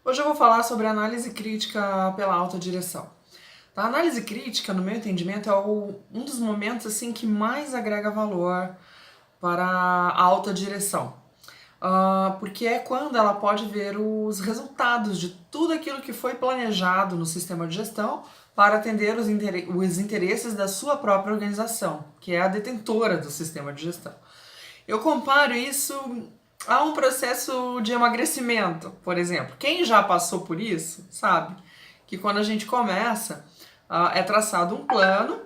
Hoje eu vou falar sobre análise crítica pela alta direção. A análise crítica, no meu entendimento, é um dos momentos assim que mais agrega valor para a alta direção. Porque é quando ela pode ver os resultados de tudo aquilo que foi planejado no sistema de gestão para atender os interesses da sua própria organização, que é a detentora do sistema de gestão. Eu comparo isso a um processo de emagrecimento, por exemplo. Quem já passou por isso sabe que quando a gente começa, é traçado um plano,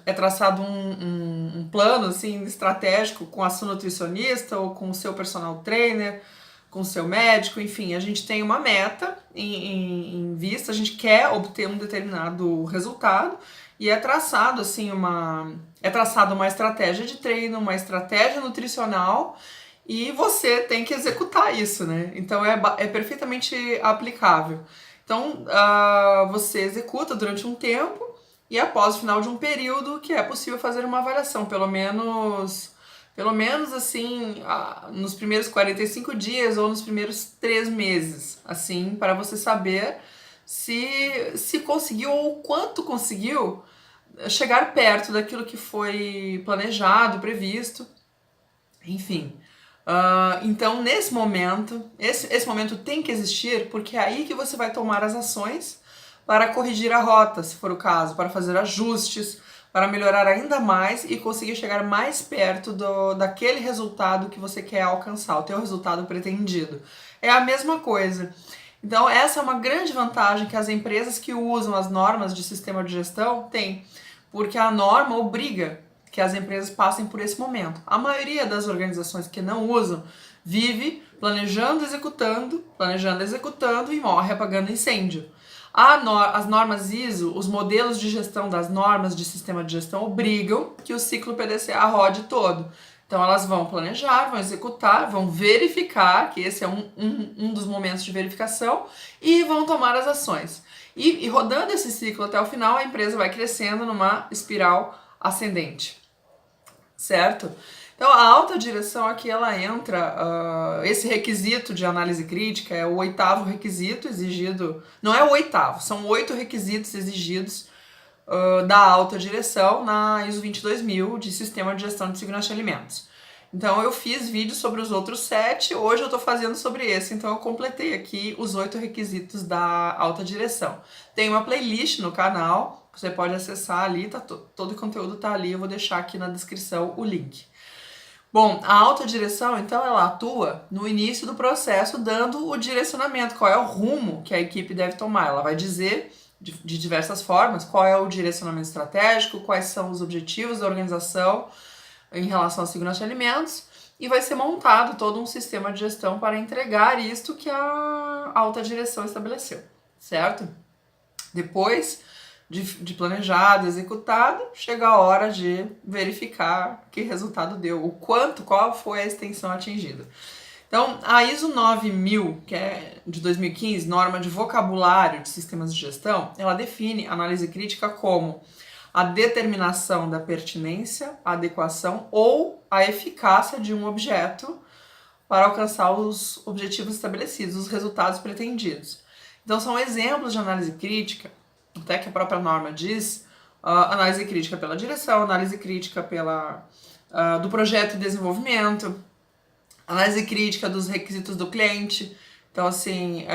é traçado um plano assim, estratégico com a sua nutricionista ou com o seu personal trainer, com o seu médico, enfim, a gente tem uma meta em vista, a gente quer obter um determinado resultado e é traçado assim uma estratégia de treino, uma estratégia nutricional e você tem que executar isso, né? Então é perfeitamente aplicável. Então você executa durante um tempo e após o final de um período que é possível fazer uma avaliação, pelo menos assim, nos primeiros 45 dias ou nos primeiros 3 meses, assim, para você saber se conseguiu ou quanto conseguiu chegar perto daquilo que foi planejado, previsto, enfim. Então, nesse momento, esse momento tem que existir porque é aí que você vai tomar as ações para corrigir a rota, se for o caso, para fazer ajustes, para melhorar ainda mais e conseguir chegar mais perto daquele resultado que você quer alcançar, o teu resultado pretendido. É a mesma coisa. Então, essa é uma grande vantagem que as empresas que usam as normas de sistema de gestão têm, porque a norma obriga que as empresas passem por esse momento. A maioria das organizações que não usam vive planejando, executando e morre apagando incêndio. As normas ISO, os modelos de gestão das normas de sistema de gestão obrigam que o ciclo PDCA rode todo. Então elas vão planejar, vão executar, vão verificar, que esse é um dos momentos de verificação, e vão tomar as ações. E rodando esse ciclo até o final, a empresa vai crescendo numa espiral ascendente, certo? Então a alta direção aqui ela entra, esse requisito de análise crítica é o 8º requisito exigido, não é o 8º, são 8 requisitos exigidos da alta direção na ISO 22000 de Sistema de Gestão de Segurança de Alimentos. Então eu fiz vídeo sobre os outros 7, hoje eu estou fazendo sobre esse, então eu completei aqui os 8 requisitos da alta direção. Tem uma playlist no canal, você pode acessar ali, todo o conteúdo está ali, eu vou deixar aqui na descrição o link. Bom, a alta direção, então, ela atua no início do processo, dando o direcionamento, qual é o rumo que a equipe deve tomar. Ela vai dizer, de diversas formas, qual é o direcionamento estratégico, quais são os objetivos da organização em relação à segurança de alimentos, e vai ser montado todo um sistema de gestão para entregar isto que a alta direção estabeleceu, certo? Depois de planejado, executado, chega a hora de verificar que resultado deu, qual foi a extensão atingida. Então, a ISO 9000, que é de 2015, norma de vocabulário de sistemas de gestão, ela define análise crítica como a determinação da pertinência, a adequação ou a eficácia de um objeto para alcançar os objetivos estabelecidos, os resultados pretendidos. Então, são exemplos de análise crítica, até que a própria norma diz, análise crítica pela direção, análise crítica do projeto de desenvolvimento, análise crítica dos requisitos do cliente. Então, assim,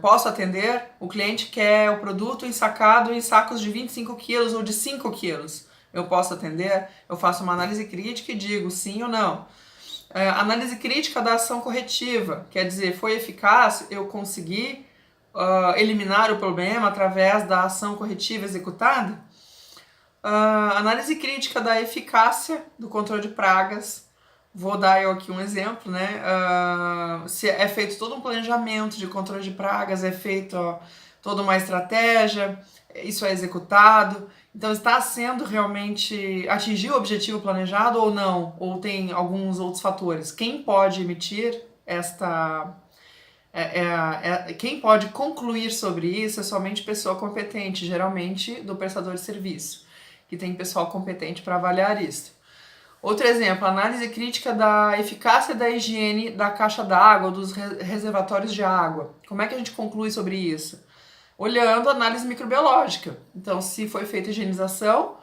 posso atender, o cliente quer o produto ensacado em sacos de 25 quilos ou de 5 quilos. Eu posso atender, eu faço uma análise crítica e digo sim ou não. Análise crítica da ação corretiva, quer dizer, foi eficaz, eu consegui eliminar o problema através da ação corretiva executada. Análise crítica da eficácia do controle de pragas. Vou dar eu aqui um exemplo, né? Se é feito todo um planejamento de controle de pragas, é feito toda uma estratégia, isso é executado. Então, está sendo realmente atingir o objetivo planejado ou não? Ou tem alguns outros fatores? Quem pode emitir quem pode concluir sobre isso é somente pessoa competente, geralmente do prestador de serviço, que tem pessoal competente para avaliar isso. Outro exemplo, análise crítica da eficácia da higiene da caixa d'água, dos reservatórios de água. Como é que a gente conclui sobre isso? Olhando a análise microbiológica. Então, se foi feita higienização,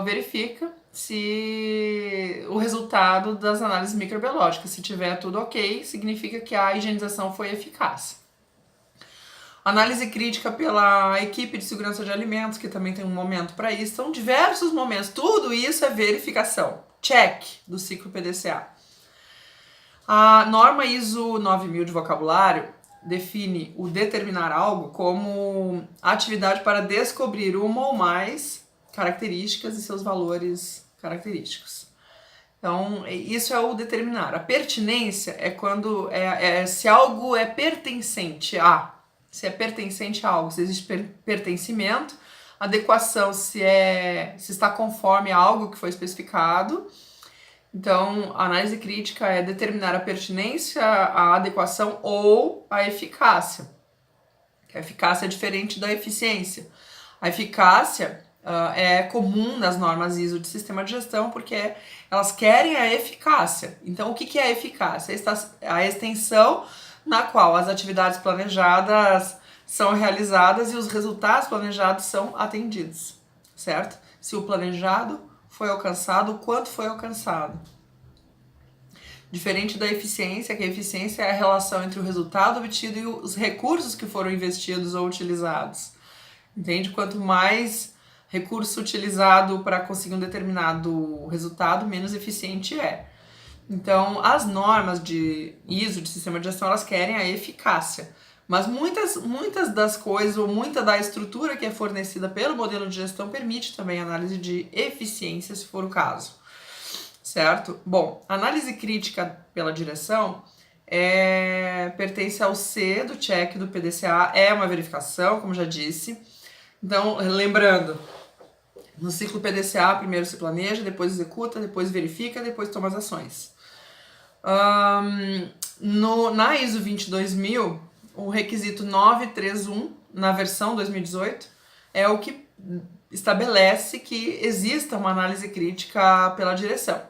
verifica se o resultado das análises microbiológicas. Se tiver tudo ok, significa que a higienização foi eficaz. Análise crítica pela equipe de segurança de alimentos, que também tem um momento para isso. São diversos momentos. Tudo isso é verificação. Check do ciclo PDCA. A norma ISO 9000 de vocabulário define o determinar algo como atividade para descobrir uma ou mais características e seus valores característicos. Então, isso é o determinar. A pertinência é quando se algo é pertencente a, se é pertencente a algo, se existe pertencimento, adequação, se está conforme a algo que foi especificado. Então, a análise crítica é determinar a pertinência, a adequação ou a eficácia. A eficácia é diferente da eficiência. A eficácia é comum nas normas ISO de sistema de gestão porque elas querem a eficácia. Então, o que é a eficácia? A extensão na qual as atividades planejadas são realizadas e os resultados planejados são atendidos, certo? Se o planejado foi alcançado, o quanto foi alcançado. Diferente da eficiência, que a eficiência é a relação entre o resultado obtido e os recursos que foram investidos ou utilizados. Entende? Quanto mais recurso utilizado para conseguir um determinado resultado, menos eficiente é. Então, as normas de ISO, de sistema de gestão, elas querem a eficácia. Mas muitas das coisas, ou muita da estrutura que é fornecida pelo modelo de gestão permite também análise de eficiência, se for o caso. Certo? Bom, análise crítica pela direção pertence ao C do check do PDCA, é uma verificação, como já disse. Então, lembrando, no ciclo PDCA, primeiro se planeja, depois executa, depois verifica, depois toma as ações. Na ISO 22000, o requisito 931, na versão 2018, é o que estabelece que exista uma análise crítica pela direção.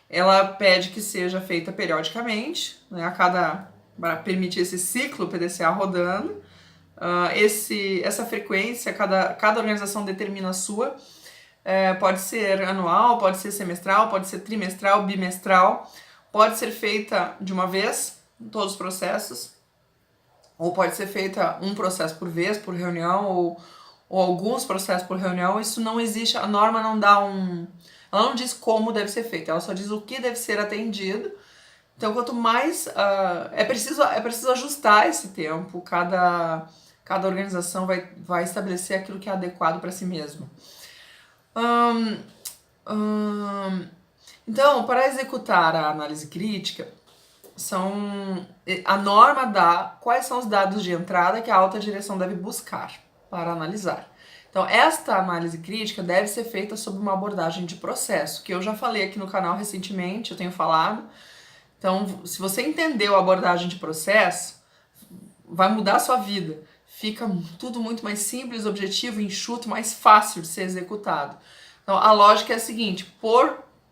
Ela pede que seja feita periodicamente, né, para permitir esse ciclo PDCA rodando. Essa frequência, cada organização determina a sua. Pode ser anual, pode ser semestral, pode ser trimestral, bimestral. Pode ser feita de uma vez, em todos os processos, ou pode ser feita um processo por vez, por reunião, ou alguns processos por reunião. Isso não existe, a norma não dá ela não diz como deve ser feita, ela só diz o que deve ser atendido. Então, quanto mais... é preciso ajustar esse tempo, cada organização vai estabelecer aquilo que é adequado para si mesma. Então, para executar a análise crítica, a norma dá quais são os dados de entrada que a alta direção deve buscar para analisar. Então, esta análise crítica deve ser feita sob uma abordagem de processo, que eu já falei aqui no canal recentemente, eu tenho falado. Então, se você entendeu a abordagem de processo, vai mudar a sua vida. Fica tudo muito mais simples, objetivo, enxuto, mais fácil de ser executado. Então, a lógica é a seguinte: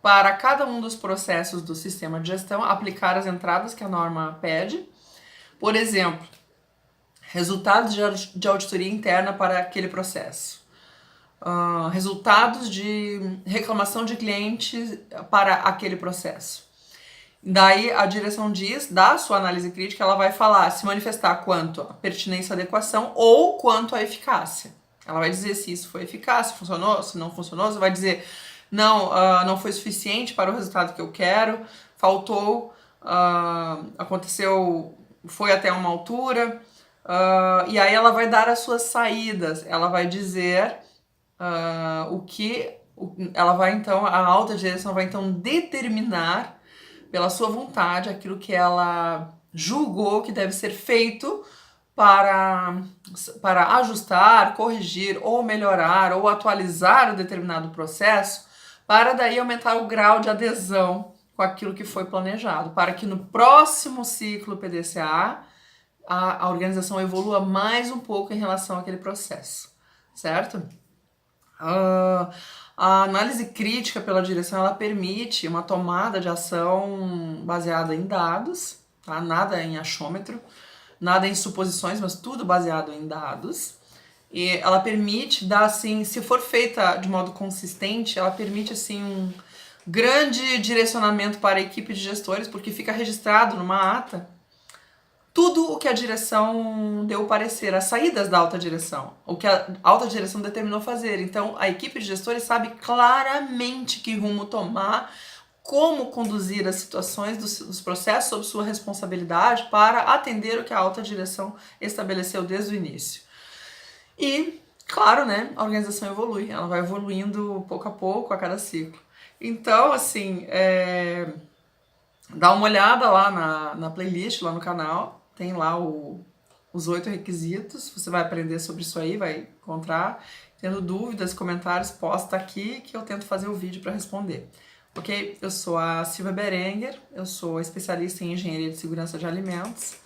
para cada um dos processos do sistema de gestão, aplicar as entradas que a norma pede. Por exemplo, resultados de auditoria interna para aquele processo. Resultados de reclamação de clientes para aquele processo. Daí a direção da sua análise crítica, ela vai se manifestar quanto a pertinência e adequação ou quanto a eficácia. Ela vai dizer se isso foi eficaz, se funcionou, se não funcionou. Você vai dizer, não foi suficiente para o resultado que eu quero, faltou, aconteceu, foi até uma altura. E aí ela vai dar as suas saídas, ela vai dizer a alta direção vai então determinar pela sua vontade aquilo que ela julgou que deve ser feito para ajustar, corrigir ou melhorar ou atualizar o determinado processo, para daí aumentar o grau de adesão com aquilo que foi planejado, para que no próximo ciclo PDCA a organização evolua mais um pouco em relação àquele processo, certo? A análise crítica pela direção, ela permite uma tomada de ação baseada em dados, tá? Nada em achômetro, nada em suposições, mas tudo baseado em dados. E ela permite dar, assim, se for feita de modo consistente, ela permite, assim, um grande direcionamento para a equipe de gestores, porque fica registrado numa ata tudo o que a direção deu parecer, as saídas da alta direção, o que a alta direção determinou fazer. Então, a equipe de gestores sabe claramente que rumo tomar, como conduzir as situações dos processos sob sua responsabilidade para atender o que a alta direção estabeleceu desde o início. E, claro, né, a organização evolui, ela vai evoluindo pouco a pouco a cada ciclo. Então, assim, dá uma olhada lá na playlist, lá no canal, tem lá os 8 requisitos, você vai aprender sobre isso aí, vai encontrar. Tendo dúvidas, comentários, posta aqui que eu tento fazer o vídeo para responder. Ok? Eu sou a Silvia Berenguer, eu sou especialista em engenharia de segurança de alimentos.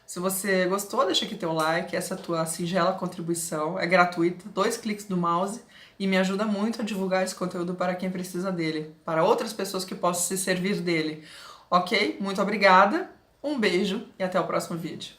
Se você gostou, deixa aqui teu like, essa tua singela contribuição é gratuita, 2 cliques do mouse e me ajuda muito a divulgar esse conteúdo para quem precisa dele, para outras pessoas que possam se servir dele. Ok? Muito obrigada, um beijo e até o próximo vídeo.